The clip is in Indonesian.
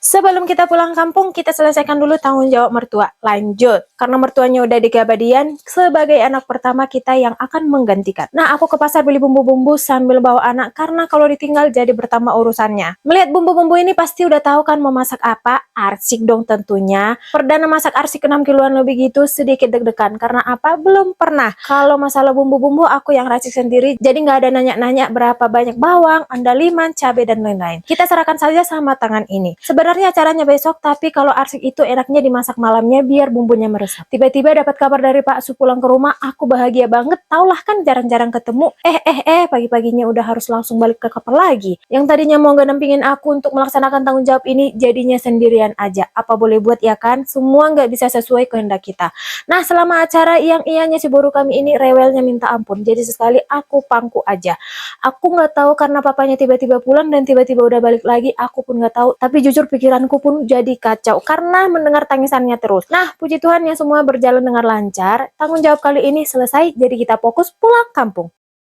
Sebelum kita pulang kampung, kita selesaikan dulu tanggung jawab mertua. Lanjut, karena mertuanya udah dikabadian, sebagai anak pertama kita yang akan menggantikan. Nah, aku ke pasar beli bumbu-bumbu sambil bawa anak, karena kalau ditinggal jadi bertambah urusannya. Melihat bumbu-bumbu ini pasti udah tahu kan mau masak apa? Arsik dong tentunya. Perdana masak arsik 6 kiloan lebih gitu, sedikit deg-degan. Karena apa? Belum pernah. Kalau masalah bumbu-bumbu, aku yang racik sendiri, jadi nggak ada nanya-nanya berapa banyak bawang, andaliman, cabai, dan lain-lain. Kita serahkan saja sama tangan ini. Sebenarnya acaranya besok, tapi kalau arsik itu enaknya dimasak malamnya biar bumbunya meresap. Tiba-tiba dapat kabar dari Pak Su pulang ke rumah, aku bahagia banget. Taulah kan jarang-jarang ketemu. Pagi-paginya udah harus langsung balik ke kapal lagi. Yang tadinya mau gak nampingin aku untuk melaksanakan tanggung jawab ini, jadinya sendirian aja. Apa boleh buat ya kan? Semua nggak bisa sesuai kehendak kita. Nah, selama acara yang ianya si boru kami ini rewelnya minta ampun. Jadi sesekali aku pangku aja. Aku nggak tahu karena papanya tiba-tiba pulang dan tiba-tiba udah balik lagi, aku pun nggak tahu. Tapi jujur pikiranku pun jadi kacau karena mendengar tangisannya terus. Nah, puji Tuhan ya semua berjalan dengan lancar. Tanggung jawab kali ini selesai, jadi kita fokus pulang kampung.